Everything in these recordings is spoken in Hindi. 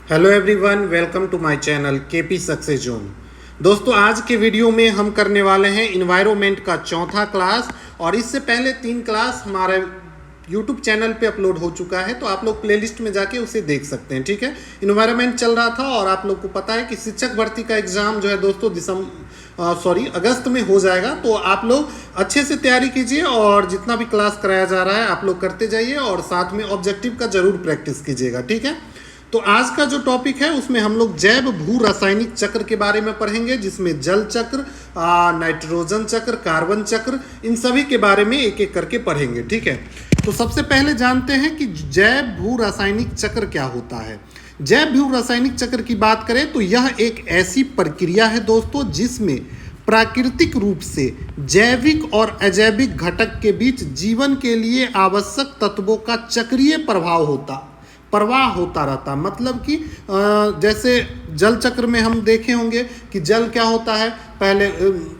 Hello everyone, welcome to my channel KP success zone. दोस्तों, आज के वीडियो में हम करने वाले हैं इन्वायरमेंट का चौथा क्लास। और इससे पहले 3 क्लास हमारे यूट्यूब चैनल पे अपलोड हो चुका है, तो आप लोग प्लेलिस्ट में जाके उसे देख सकते हैं। ठीक है, इन्वायरमेंट चल रहा था और आप लोग को पता है कि शिक्षक भर्ती का एग्जाम जो है दोस्तों अगस्त में हो जाएगा। तो आप लोग अच्छे से तैयारी कीजिए और जितना भी क्लास कराया जा रहा है आप लोग करते जाइए और साथ में ऑब्जेक्टिव का जरूर प्रैक्टिस कीजिएगा। ठीक है, तो आज का जो टॉपिक है उसमें हम लोग जैव भू रासायनिक चक्र के बारे में पढ़ेंगे, जिसमें जल चक्र, नाइट्रोजन चक्र, कार्बन चक्र, इन सभी के बारे में एक एक करके पढ़ेंगे। ठीक है, तो सबसे पहले जानते हैं कि जैव भू रासायनिक चक्र क्या होता है। जैव भू रासायनिक चक्र की बात करें तो यह एक ऐसी प्रक्रिया है दोस्तों जिसमें प्राकृतिक रूप से जैविक और अजैविक घटक के बीच जीवन के लिए आवश्यक तत्वों का चक्रीय प्रवाह होता रहता। मतलब कि जैसे जल चक्र में हम देखे होंगे कि जल क्या होता है, पहले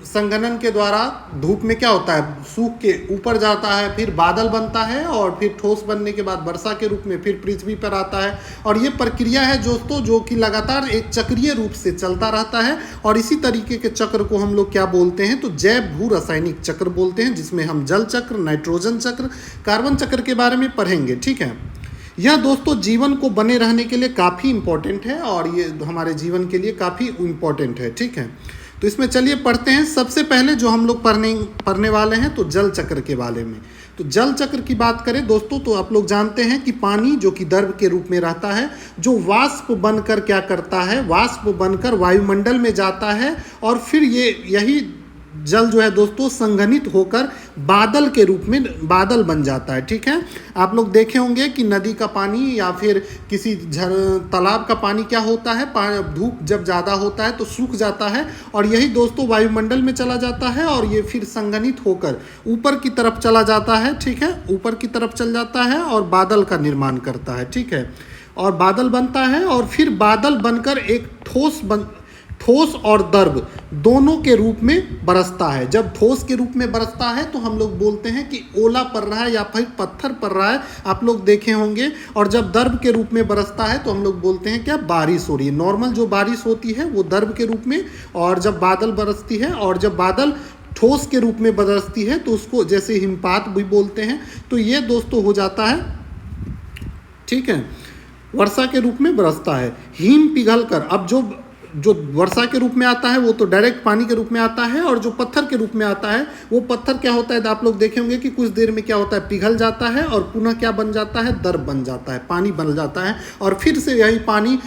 संघनन के द्वारा धूप में क्या होता है, सूख के ऊपर जाता है, फिर बादल बनता है और फिर ठोस बनने के बाद वर्षा के रूप में फिर पृथ्वी पर आता है। और ये प्रक्रिया है दोस्तों जो कि लगातार एक चक्रीय रूप से चलता रहता है। और इसी तरीके के चक्र को हम लोग क्या बोलते हैं, तो जैव भू रासायनिक चक्र बोलते हैं, जिसमें हम जल चक्र, नाइट्रोजन चक्र, कार्बन चक्र के बारे में पढ़ेंगे। ठीक है, यह दोस्तों जीवन को बने रहने के लिए काफ़ी इम्पोर्टेंट है और ये हमारे जीवन के लिए काफ़ी इम्पोर्टेंट है। ठीक है, तो इसमें चलिए पढ़ते हैं। सबसे पहले जो हम लोग पढ़ने वाले हैं तो जल चक्र के बारे में। तो जल चक्र की बात करें दोस्तों तो आप लोग जानते हैं कि पानी जो कि द्रव के रूप में रहता है, जो वाष्प बनकर क्या करता है, वाष्प बनकर वायुमंडल में जाता है और फिर यही जल जो है दोस्तों संघनित होकर बादल के रूप में बादल बन जाता है। ठीक है, आप लोग देखे होंगे कि नदी का पानी या फिर किसी तालाब का पानी क्या होता है, धूप जब ज़्यादा होता है तो सूख जाता है और यही दोस्तों वायुमंडल में चला जाता है और ये फिर संघनित होकर ऊपर की तरफ चला जाता है। ठीक है, ऊपर की तरफ चल जाता है और बादल का निर्माण करता है। ठीक है, और बादल बनता है और फिर बादल बनकर एक ठोस और द्रव दोनों के रूप में बरसता है। जब ठोस के रूप में बरसता है तो हम लोग बोलते हैं कि ओला पड़ रहा है या फिर पत्थर पड़ रहा है, आप लोग देखे होंगे। और जब द्रव के रूप में बरसता है तो हम लोग बोलते हैं क्या, बारिश हो रही है। नॉर्मल जो बारिश होती है वो द्रव के रूप में, और जब बादल बरसती है और जब बादल ठोस के रूप में बरसती है तो उसको जैसे हिमपात भी बोलते हैं। तो ये दोस्तों हो जाता है, ठीक है, वर्षा के रूप में बरसता है। हिम पिघलकर, अब जो वर्षा के रूप में आता है वो तो डायरेक्ट पानी के रूप में आता है, और जो पत्थर के रूप में आता है वो पत्थर क्या होता है, आप लोग देखे होंगे कि कुछ देर में क्या होता है, पिघल जाता है और पुनः क्या बन जाता है, द्रव बन जाता है, पानी बन जाता है। और फिर से यही पानी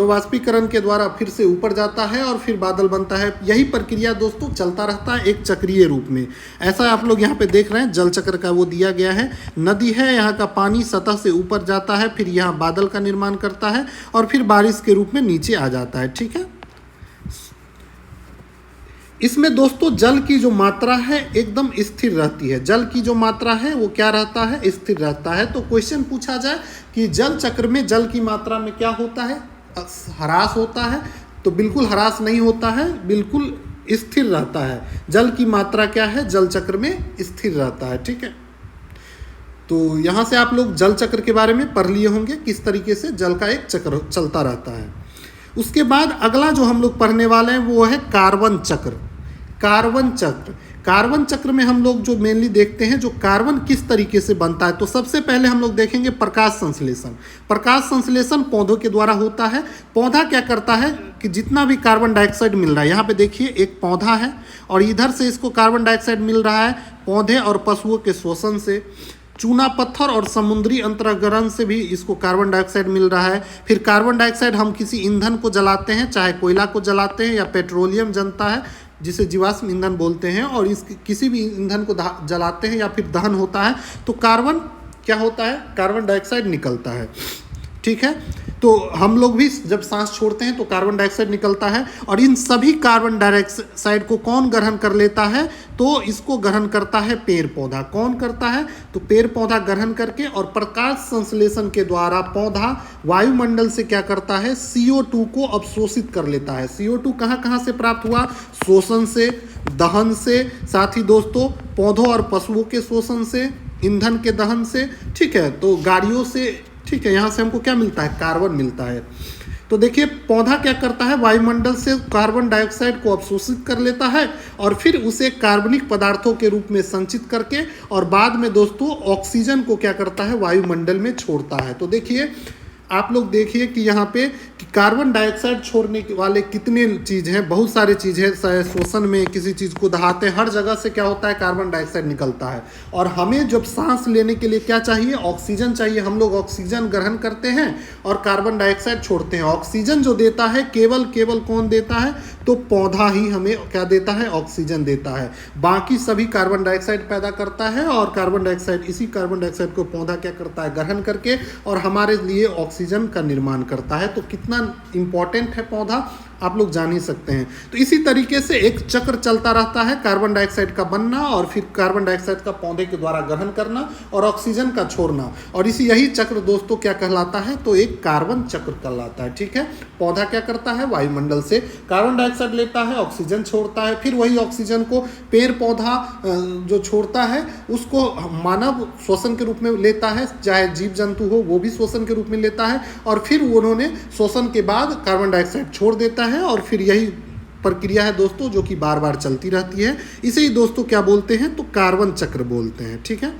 वाष्पीकरण के द्वारा फिर से ऊपर जाता है और फिर बादल बनता है। यही प्रक्रिया दोस्तों चलता रहता है एक चक्रीय रूप में। ऐसा आप लोग यहाँ पे देख रहे हैं, जल चक्र का वो दिया गया है। नदी है, यहाँ का पानी सतह से ऊपर जाता है, फिर यहाँ बादल का निर्माण करता है और फिर बारिश के रूप में नीचे आ जाता है। ठीक है, इसमें दोस्तों जल की जो मात्रा है एकदम स्थिर रहती है। जल की जो मात्रा है वो क्या रहता है, स्थिर रहता है। तो क्वेश्चन पूछा जाए कि जल चक्र में जल की मात्रा में क्या होता है, ह्रास होता है, तो बिल्कुल ह्रास नहीं होता है, बिल्कुल स्थिर रहता है। जल की मात्रा क्या है, जल चक्र में स्थिर रहता है। ठीक है, तो यहाँ से आप लोग जल चक्र के बारे में पढ़ लिए होंगे, किस तरीके से जल का एक चक्र चलता रहता है। उसके बाद अगला जो हम लोग पढ़ने वाले हैं वो है कार्बन चक्र। कार्बन चक्र में हम लोग जो मेनली देखते हैं जो कार्बन किस तरीके से बनता है, तो सबसे पहले हम लोग देखेंगे प्रकाश संश्लेषण। प्रकाश संश्लेषण पौधों के द्वारा होता है। पौधा क्या करता है कि जितना भी कार्बन डाइऑक्साइड मिल रहा है, यहाँ पे देखिए एक पौधा है और इधर से इसको कार्बन डाइऑक्साइड मिल रहा है पौधे और पशुओं के शोषण से, चूना पत्थर और समुद्री अंतर्गरण से भी इसको कार्बन डाइऑक्साइड मिल रहा है। फिर कार्बन डाइऑक्साइड हम किसी ईंधन को जलाते हैं, चाहे कोयला को जलाते हैं या पेट्रोलियम जनता है जिसे जीवाश्म ईंधन बोलते हैं, और इस किसी भी ईंधन को जलाते हैं या फिर दहन होता है तो कार्बन क्या होता है, कार्बन डाइऑक्साइड निकलता है। ठीक है, तो हम लोग भी जब सांस छोड़ते हैं तो कार्बन डाइऑक्साइड निकलता है। और इन सभी कार्बन डाइऑक्साइड को कौन ग्रहण कर लेता है, तो इसको ग्रहण करता है पेड़ पौधा। कौन करता है, तो पेड़ पौधा ग्रहण करके, और प्रकाश संश्लेषण के द्वारा पौधा वायुमंडल से क्या करता है, CO2 को अवशोषित कर लेता है। CO2 कहाँ कहाँ से प्राप्त हुआ, शोषण से, दहन से, साथ ही दोस्तों पौधों और पशुओं के शोषण से, ईंधन के दहन से। ठीक है, तो गाड़ियों से ठीक है, यहाँ से हमको क्या मिलता है, कार्बन मिलता है। तो देखिए पौधा क्या करता है, वायुमंडल से कार्बन डाइऑक्साइड को अवशोषित कर लेता है और फिर उसे कार्बनिक पदार्थों के रूप में संचित करके और बाद में दोस्तों ऑक्सीजन को क्या करता है, वायुमंडल में छोड़ता है। तो देखिए आप लोग देखिए कि यहाँ पे कि कार्बन डाइऑक्साइड छोड़ने वाले कितने चीज़ हैं, बहुत सारे चीज़ है। श्वसन में किसी चीज़ को दहाते हैं, हर जगह से क्या होता है, कार्बन डाइऑक्साइड निकलता है। और हमें जब सांस लेने के लिए क्या चाहिए, ऑक्सीजन चाहिए। हम लोग ऑक्सीजन ग्रहण करते हैं और कार्बन डाइऑक्साइड छोड़ते हैं। ऑक्सीजन जो देता है केवल कौन देता है, तो पौधा ही हमें क्या देता है, ऑक्सीजन देता है। बाकी सभी कार्बन डाइऑक्साइड पैदा करता है और कार्बन डाइऑक्साइड, इसी कार्बन डाइऑक्साइड को पौधा क्या करता है, ग्रहण करके और हमारे लिए ऑक्सीजन का निर्माण करता है। तो कितना इंपॉर्टेंट है पौधा आप लोग जान ही सकते हैं। तो इसी तरीके से एक चक्र चलता रहता है, कार्बन डाइऑक्साइड का बनना और फिर कार्बन डाइऑक्साइड का पौधे के द्वारा ग्रहण करना और ऑक्सीजन का छोड़ना। और यही चक्र दोस्तों क्या कहलाता है, तो एक कार्बन चक्र कहलाता है। ठीक है, पौधा क्या करता है, वायुमंडल से कार्बन डाइऑक्साइड लेता है, ऑक्सीजन छोड़ता है, फिर वही ऑक्सीजन को पेड़ पौधा जो छोड़ता है उसको मानव श्वसन के रूप में लेता है, चाहे जीव जंतु हो वो भी श्वसन के रूप में लेता है और फिर उन्होंने श्वसन के बाद कार्बन डाइऑक्साइड छोड़ देता है और फिर यही प्रक्रिया है दोस्तों जो कि बार बार चलती रहती है। इसे ही दोस्तों क्या बोलते हैं, तो कार्बन चक्र बोलते हैं। ठीक है,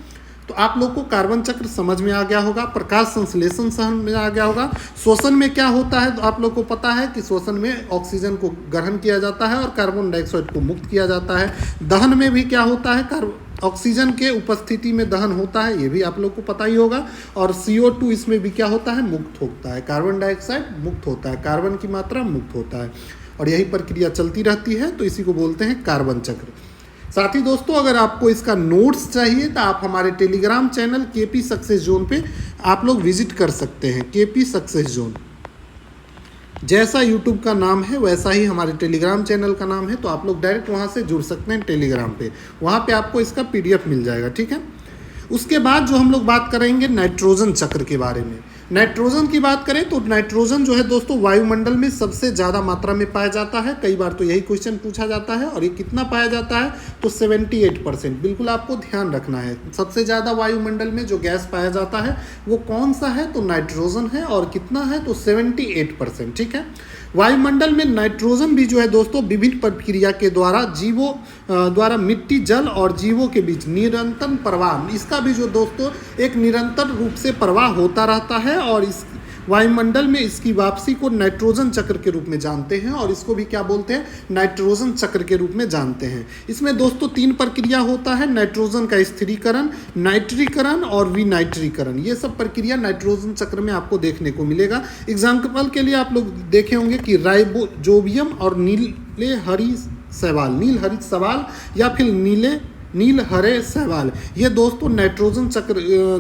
तो आप लोग को कार्बन चक्र समझ में आ गया होगा, प्रकाश संश्लेषण समझ में आ गया होगा। श्वसन में क्या होता है, तो आप लोग को पता है कि श्वसन में ऑक्सीजन को ग्रहण किया जाता है और कार्बन डाइऑक्साइड को मुक्त किया जाता है। दहन में भी क्या होता है, ऑक्सीजन के उपस्थिति में दहन होता है, ये भी आप लोग को पता ही होगा। और CO2 इसमें भी क्या होता है, मुक्त होता है। कार्बन डाइऑक्साइड मुक्त होता है, कार्बन की मात्रा मुक्त होता है और यही प्रक्रिया चलती रहती है। तो इसी को बोलते हैं कार्बन चक्र। साथ ही दोस्तों अगर आपको इसका नोट्स चाहिए तो आप हमारे Telegram channel KP success zone पे आप लोग विजिट कर सकते हैं। KP सक्सेस जोन जैसा यूट्यूब का नाम है वैसा ही हमारे टेलीग्राम चैनल का नाम है। तो आप लोग डायरेक्ट वहाँ से जुड़ सकते हैं टेलीग्राम पे, वहाँ पे आपको इसका PDF मिल जाएगा। ठीक है, उसके बाद जो हम लोग बात करेंगे नाइट्रोजन चक्र के बारे में। नाइट्रोजन की बात करें तो नाइट्रोजन जो है दोस्तों वायुमंडल में सबसे ज़्यादा मात्रा में पाया जाता है। कई बार तो यही क्वेश्चन पूछा जाता है। और ये कितना पाया जाता है, तो 78%। बिल्कुल आपको ध्यान रखना है, सबसे ज़्यादा वायुमंडल में जो गैस पाया जाता है वो कौन सा है, तो नाइट्रोजन है। और कितना है, तो 78%। ठीक है, वायुमंडल में नाइट्रोजन भी जो है दोस्तों विभिन्न प्रक्रिया के द्वारा जीवों द्वारा मिट्टी, जल और जीवों के बीच निरंतर प्रवाह, इसका भी जो दोस्तों एक निरंतर रूप से प्रवाह होता रहता है। और इस वायुमंडल में इसकी वापसी को नाइट्रोजन चक्र के रूप में जानते हैं और इसको भी क्या बोलते हैं, नाइट्रोजन चक्र के रूप में जानते हैं। इसमें दोस्तों 3 प्रक्रिया होता है, नाइट्रोजन का स्थिरीकरण, नाइट्रीकरण और विनाइट्रीकरण। ये सब प्रक्रिया नाइट्रोजन चक्र में आपको देखने को मिलेगा। एग्जाम्पल के लिए आप लोग देखे होंगे कि राइबोजोबियम और नील हरित शैवाल या फिर नील हरे शैवाल, ये दोस्तों नाइट्रोजन चक्र,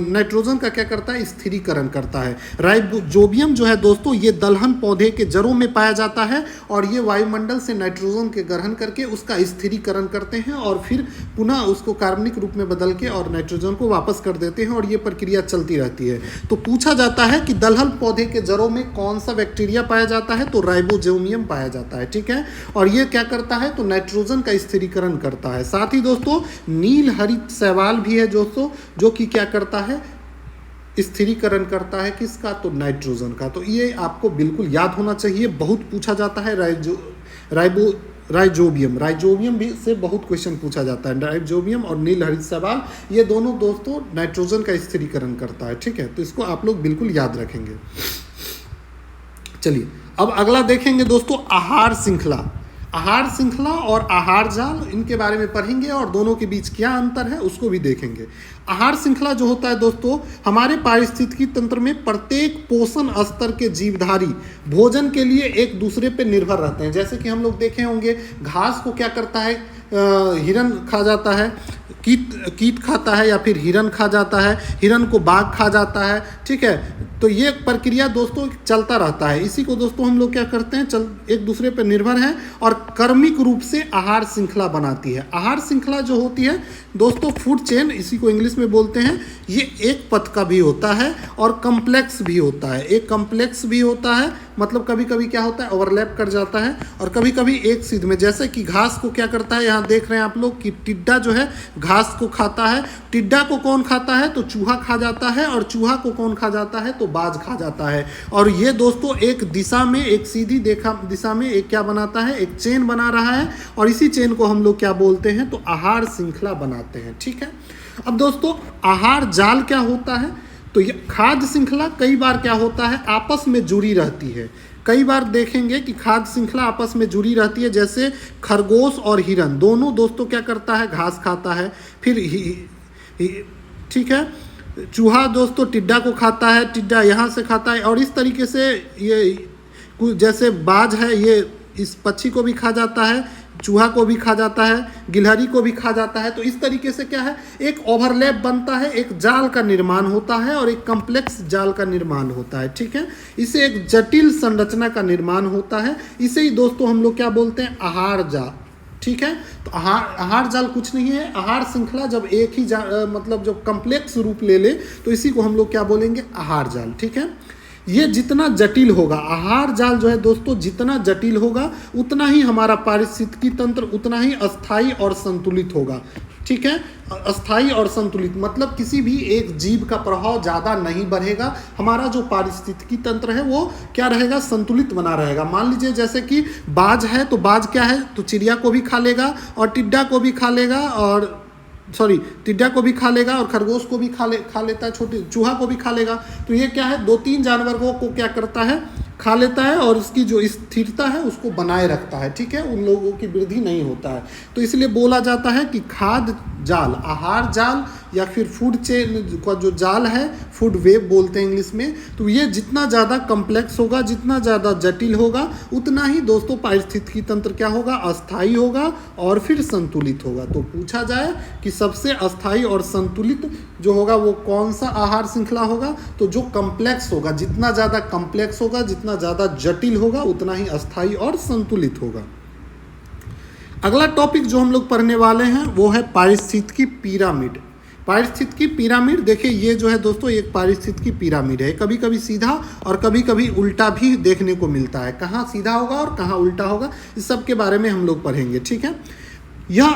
नाइट्रोजन का क्या करता है, स्थिरीकरण करता है। राइबोजोबियम जो है दोस्तों ये दलहन पौधे के जड़ों में पाया जाता है और ये वायुमंडल से नाइट्रोजन के ग्रहण करके उसका स्थिरीकरण करते हैं और फिर पुनः उसको कार्बनिक रूप में बदल के और नाइट्रोजन को वापस कर देते हैं और ये प्रक्रिया चलती रहती है। तो पूछा जाता है कि दलहन पौधे के जड़ों में कौन सा बैक्टीरिया पाया जाता है, तो राइबोजोबियम पाया जाता है। ठीक है, और ये क्या करता है, तो नाइट्रोजन का स्थिरीकरण करता है। साथ ही दोस्तों नील हरित शैवाल भी है दोस्तों, जो कि क्या करता है, स्थिरीकरण करता है किसका, तो नाइट्रोजन का। तो ये आपको बिल्कुल याद होना चाहिए, बहुत पूछा जाता है। राइजोबियम भी से बहुत क्वेश्चन पूछा जाता है। राइजोबियम और नील हरित शैवाल ये दोनों दोस्तों नाइट्रोजन का स्थिरीकरण करता है। ठीक है, तो इसको आप लोग बिल्कुल याद रखेंगे। चलिए अब अगला देखेंगे दोस्तों आहार श्रृंखला। आहार श्रृंखला और आहार जाल, इनके बारे में पढ़ेंगे और दोनों के बीच क्या अंतर है उसको भी देखेंगे। आहार श्रृंखला जो होता है दोस्तों, हमारे पारिस्थितिकी तंत्र में प्रत्येक पोषण स्तर के जीवधारी भोजन के लिए एक दूसरे पर निर्भर रहते हैं। जैसे कि हम लोग देखे होंगे घास को क्या करता है, हिरन खा जाता है, कीट खाता है या फिर हिरन खा जाता है, हिरन को बाघ खा जाता है। ठीक है, तो ये प्रक्रिया दोस्तों चलता रहता है। इसी को दोस्तों हम लोग क्या करते हैं, एक दूसरे पर निर्भर हैं और क्रमिक रूप से आहार श्रृंखला बनाती है। आहार श्रृंखला जो होती है दोस्तों, फूड चेन इसी को इंग्लिश में बोलते हैं, ये एक पथ का भी होता है और कम्प्लेक्स भी होता है। एक कम्प्लेक्स भी होता है, मतलब कभी कभी क्या होता है, ओवरलैप कर जाता है, और कभी कभी एक सीध में। जैसे कि घास को क्या करता है, यहाँ देख रहे हैं आप लोग कि टिड्डा जो है घास को खाता है। टिड्डा को कौन खाता है? तो चूहा खा जाता है। और चूहा को कौन खा जाता है? तो बाज खा जाता है। और ये दोस्तों एक दिशा में, एक सीधी दिशा में एक क्या बनाता है? एक चेन बना रहा है। और इसी चेन को हम लोग क्या बोलते हैं? तो आहार श्रृंखला बनाते हैं। ठीक है। अब दोस्तों आहार जाल क्या होता है? तो ये खाद्य श्रृंखला कई बार क्या होता है? आपस में जुड़ी रहती है। कई बार देखेंगे कि खाद्य श्रृंखला आपस में जुड़ी रहती है। जैसे खरगोश और हिरन दोनों दोस्तों क्या करता है? घास खाता है। फिर ठीक है, चूहा दोस्तों टिड्डा को खाता है, टिड्डा यहाँ से खाता है। और इस तरीके से ये जैसे बाज है, ये इस पक्षी को भी खा जाता है, चूहा को भी खा जाता है, गिलहरी को भी खा जाता है। तो इस तरीके से क्या है? एक ओवरलैप बनता है, एक जाल का निर्माण होता है और एक कम्प्लेक्स जाल का निर्माण होता है। ठीक है, इससे एक जटिल संरचना का निर्माण होता है। इसे ही दोस्तों हम लोग क्या बोलते हैं? आहार जाल। ठीक है, तो आहार जाल कुछ नहीं है। आहार श्रृंखला जब एक ही मतलब जब कम्प्लेक्स रूप ले ले तो इसी को हम लोग क्या बोलेंगे? आहार जाल। ठीक है, ये जितना जटिल होगा, आहार जाल जो है दोस्तों जितना जटिल होगा उतना ही हमारा पारिस्थितिकी तंत्र उतना ही अस्थाई और संतुलित होगा। ठीक है, अस्थाई और संतुलित मतलब किसी भी एक जीव का प्रभाव ज़्यादा नहीं बढ़ेगा। हमारा जो पारिस्थितिकी तंत्र है वो क्या रहेगा? संतुलित बना रहेगा। मान लीजिए जैसे कि बाज है, तो बाज क्या है? तो चिड़िया को भी खा लेगा और टिड्डा को भी खा लेगा, और टिड्डा को भी खा लेगा और खरगोश को भी खा लेता है, छोटे चूहा को भी खा लेगा। तो ये क्या है? 2-3 जानवरों को क्या करता है? खा लेता है और उसकी जो स्थिरता है उसको बनाए रखता है। ठीक है, उन लोगों की वृद्धि नहीं होता है। तो इसलिए बोला जाता है कि खाद्य जाल, आहार जाल या फिर फूड चेन का जो जाल है, फूड वेब बोलते हैं इंग्लिश में। तो ये जितना ज़्यादा कम्प्लेक्स होगा, जितना ज़्यादा जटिल होगा, उतना ही दोस्तों पारिस्थितिकी तंत्र क्या होगा? अस्थाई होगा और फिर संतुलित होगा। तो पूछा जाए कि सबसे अस्थाई और संतुलित जो होगा वो कौन सा आहार श्रृंखला होगा? तो जो कम्प्लेक्स होगा, जितना ज़्यादा कम्प्लेक्स होगा, जितना ज़्यादा जटिल होगा, उतना ही अस्थाई और संतुलित होगा। अगला टॉपिक जो हम लोग पढ़ने वाले हैं वो है पारिस्थितिकी पिरामिड। पारिस्थितिकी पिरामिड देखिए, ये जो है दोस्तों एक पारिस्थितिकी पिरामिड है। कभी कभी सीधा और कभी कभी उल्टा भी देखने को मिलता है। कहाँ सीधा होगा और कहाँ उल्टा होगा, इस सब के बारे में हम लोग पढ़ेंगे। ठीक है, यह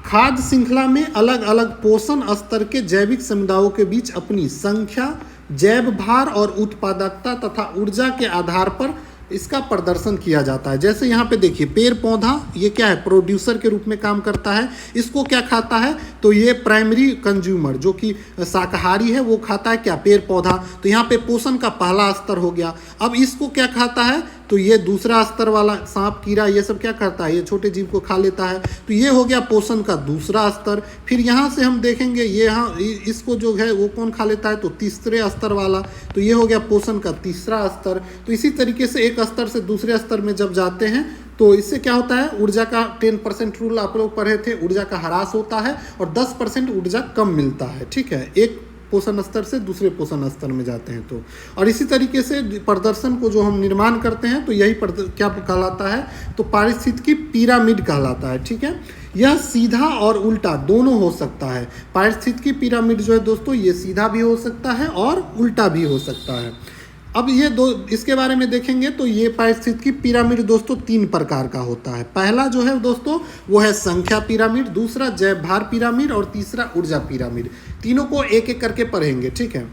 खाद्य श्रृंखला में अलग अलग पोषण स्तर के जैविक समुदायों के बीच अपनी संख्या, जैव भार और उत्पादकता तथा ऊर्जा के आधार पर इसका प्रदर्शन किया जाता है। जैसे यहाँ पे देखिए पेड़ पौधा, ये क्या है? प्रोड्यूसर के रूप में काम करता है। इसको क्या खाता है? तो ये प्राइमरी कंज्यूमर जो कि शाकाहारी है वो खाता है क्या? पेड़ पौधा। तो यहाँ पे पोषण का पहला स्तर हो गया। अब इसको क्या खाता है? तो ये दूसरा स्तर वाला सांप, कीड़ा, ये सब क्या करता है? ये छोटे जीव को खा लेता है। तो ये हो गया पोषण का दूसरा स्तर। फिर यहाँ से हम देखेंगे ये यहाँ इसको जो है वो कौन खा लेता है? तो तीसरे स्तर वाला। तो ये हो गया पोषण का तीसरा स्तर। तो इसी तरीके से एक स्तर से दूसरे स्तर में जब जाते हैं तो इससे क्या होता है? ऊर्जा का 10% रूल आप लोग पढ़े थे, ऊर्जा का ह्रास होता है और 10% ऊर्जा कम मिलता है। ठीक है, एक पोषण स्तर से दूसरे पोषण स्तर में जाते हैं तो। और इसी तरीके से प्रदर्शन को जो हम निर्माण करते हैं तो यही क्या कहलाता है? तो पारिस्थितिकी पिरामिड कहलाता है। ठीक है, यह सीधा और उल्टा दोनों हो सकता है। पारिस्थितिकी पिरामिड जो है दोस्तों ये सीधा भी हो सकता है और उल्टा भी हो सकता है। अब ये दो इसके बारे में देखेंगे तो ये पारिस्थितिकी पिरामिड दोस्तों 3 प्रकार का होता है। पहला जो है दोस्तों वो है संख्या पिरामिड, दूसरा जैव भार पिरामिड और तीसरा ऊर्जा पिरामिड। तीनों को एक एक करके पढ़ेंगे। ठीक है,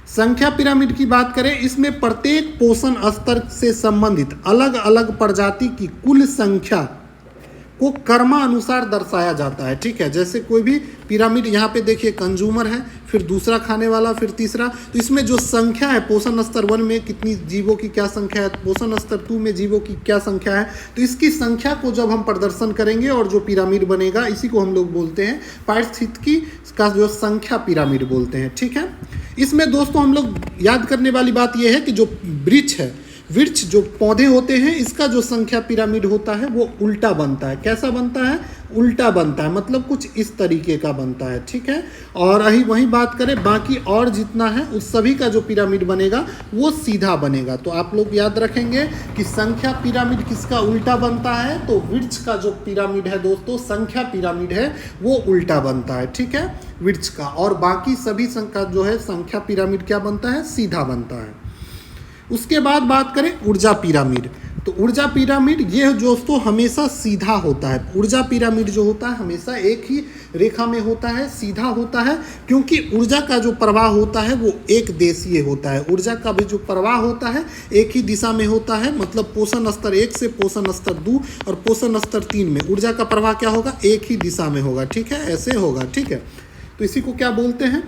संख्या पिरामिड की बात करें, इसमें प्रत्येक पोषण स्तर से संबंधित अलग अलग प्रजाति की कुल संख्या को क्रमानुसार दर्शाया जाता है। ठीक है, जैसे कोई भी पिरामिड यहाँ पे देखिए कंज्यूमर है, फिर दूसरा खाने वाला, फिर तीसरा। तो इसमें जो संख्या है पोषण स्तर 1 में कितनी जीवों की क्या संख्या है, पोषण स्तर 2 में जीवों की क्या संख्या है, तो इसकी संख्या को जब हम प्रदर्शन करेंगे और जो पिरामिड बनेगा इसी को हम लोग बोलते हैं पारिस्थितिकी का जो संख्या पिरामिड बोलते हैं। ठीक है, इसमें दोस्तों हम लोग याद करने वाली बात यह है कि जो वृक्ष है, वृक्ष जो पौधे होते हैं, इसका जो संख्या पिरामिड होता है वो उल्टा बनता है। कैसा बनता है? उल्टा बनता है, मतलब कुछ इस तरीके का बनता है। ठीक है, और वही बात करें बाकी और जितना है उस सभी का जो पिरामिड बनेगा वो सीधा बनेगा। तो आप लोग याद रखेंगे कि संख्या पिरामिड किसका उल्टा बनता है? तो वृक्ष का जो पिरामिड है दोस्तों, संख्या पिरामिड है वो उल्टा बनता है। ठीक है, वृक्ष का, और बाकी सभी संख्या जो है संख्या पिरामिड क्या बनता है? सीधा बनता है। उसके बाद बात करें ऊर्जा पिरामिड, तो ऊर्जा पिरामिड ये दोस्तों हमेशा सीधा होता है। ऊर्जा पिरामिड जो होता है हमेशा एक ही रेखा में होता है, सीधा होता है, क्योंकि ऊर्जा का जो प्रवाह होता है वो एक देशीय होता है। ऊर्जा का भी जो प्रवाह होता है एक ही दिशा में होता है, मतलब पोषण स्तर 1 से पोषण स्तर 2 और पोषण स्तर 3 में ऊर्जा का प्रवाह क्या होगा, एक ही दिशा में होगा, ठीक है, ऐसे होगा, ठीक है। तो इसी को क्या बोलते हैं,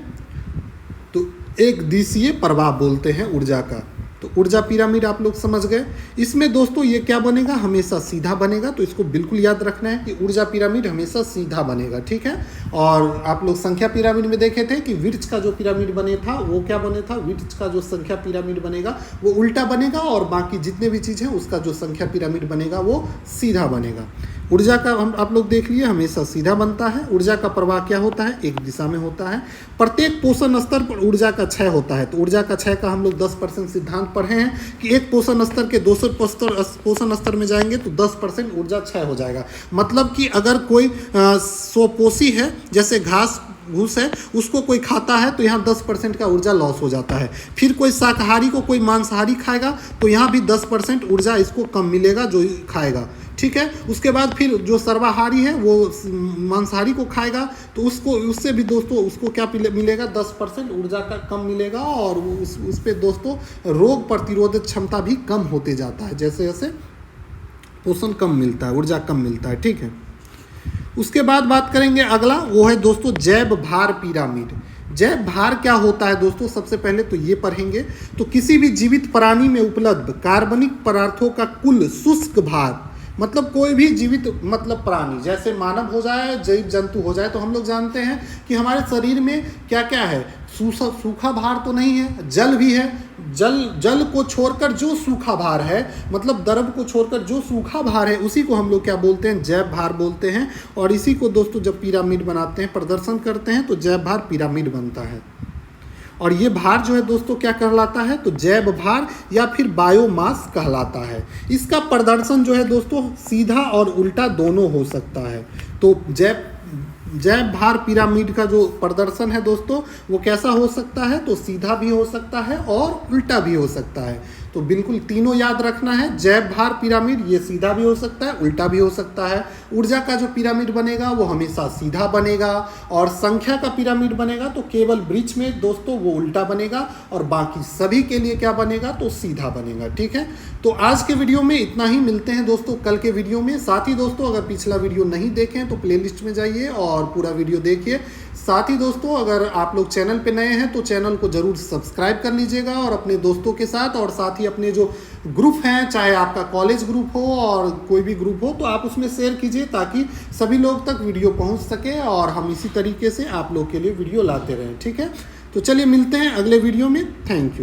तो एक दिशीय प्रवाह बोलते हैं ऊर्जा का। तो ऊर्जा पिरामिड आप लोग समझ गए। इसमें दोस्तों ये क्या बनेगा, हमेशा सीधा बनेगा, तो इसको बिल्कुल याद रखना है कि ऊर्जा पिरामिड हमेशा सीधा बनेगा, ठीक है। और आप लोग संख्या पिरामिड में देखे थे कि विर्ट्ज का जो पिरामिड बने था वो क्या बने था, विर्ट्ज का जो संख्या पिरामिड बनेगा वो उल्टा बनेगा, और बाकी जितने भी चीज़ हैं उसका जो संख्या पिरामिड बनेगा वो सीधा बनेगा। ऊर्जा का हम आप लोग देख लिए हमेशा सीधा बनता है। ऊर्जा का प्रवाह क्या होता है, एक दिशा में होता है। प्रत्येक पोषण स्तर पर ऊर्जा का क्षय होता है। तो ऊर्जा का क्षय का हम लोग 10% सिद्धांत पढ़े हैं कि एक पोषण स्तर के 200 पोषण स्तर में जाएंगे तो 10% ऊर्जा क्षय हो जाएगा। मतलब कि अगर कोई स्वपोषी है, जैसे घास घूस है, उसको कोई खाता है तो यहाँ 10% का ऊर्जा लॉस हो जाता है। फिर कोई शाकाहारी को कोई मांसाहारी खाएगा तो यहाँ भी 10% ऊर्जा इसको कम मिलेगा जो खाएगा, ठीक है। उसके बाद फिर जो सर्वाहारी है वो मांसाहारी को खाएगा तो उसको उससे भी दोस्तों उसको क्या मिलेगा, 10% ऊर्जा का कम मिलेगा, और उस पर दोस्तों रोग प्रतिरोधक क्षमता भी कम होते जाता है, जैसे जैसे पोषण कम मिलता है, ऊर्जा कम मिलता है, ठीक है। उसके बाद बात करेंगे अगला, वो है दोस्तों जैव भार पिरामिड। जैव भार क्या होता है दोस्तों, सबसे पहले तो ये पढ़ेंगे। तो किसी भी जीवित प्राणी में उपलब्ध कार्बनिक पदार्थों का कुल शुष्क भार, मतलब कोई भी जीवित मतलब प्राणी, जैसे मानव हो जाए, जीव जंतु हो जाए, तो हम लोग जानते हैं कि हमारे शरीर में क्या क्या है, सूखा भार तो नहीं है, जल भी है। जल को छोड़कर जो सूखा भार है, मतलब द्रव को छोड़कर जो सूखा भार है, उसी को हम लोग क्या बोलते हैं, जैव भार बोलते हैं। और इसी को दोस्तों जब पिरामिड बनाते हैं, प्रदर्शन करते हैं, तो जैव भार पिरामिड बनता है। और ये भार जो है दोस्तों क्या कहलाता है, तो जैव भार या फिर बायोमास कहलाता है। इसका प्रदर्शन जो है दोस्तों सीधा और उल्टा दोनों हो सकता है। तो जैव भार पिरामिड का जो प्रदर्शन है दोस्तों वो कैसा हो सकता है, तो सीधा भी हो सकता है और उल्टा भी हो सकता है। तो बिल्कुल तीनों याद रखना है। जैव भार पिरामिड ये सीधा भी हो सकता है, उल्टा भी हो सकता है। ऊर्जा का जो पिरामिड बनेगा वो हमेशा सीधा बनेगा, और संख्या का पिरामिड बनेगा तो केवल वृक्ष में दोस्तों वो उल्टा बनेगा, और बाकी सभी के लिए क्या बनेगा, तो सीधा बनेगा, ठीक है। तो आज के वीडियो में इतना ही, मिलते हैं दोस्तों कल के वीडियो में। साथ ही दोस्तों अगर पिछला वीडियो नहीं देखें तो प्लेलिस्ट में जाइए और पूरा वीडियो देखिए। साथ ही दोस्तों अगर आप लोग चैनल पे नए हैं तो चैनल को जरूर सब्सक्राइब कर लीजिएगा, और अपने दोस्तों के साथ, और साथ ही अपने जो ग्रुप हैं, चाहे आपका कॉलेज ग्रुप हो और कोई भी ग्रुप हो, तो आप उसमें शेयर कीजिए ताकि सभी लोग तक वीडियो पहुंच सके, और हम इसी तरीके से आप लोग के लिए वीडियो लाते रहें, ठीक है। तो चलिए मिलते हैं अगले वीडियो में। Thank you.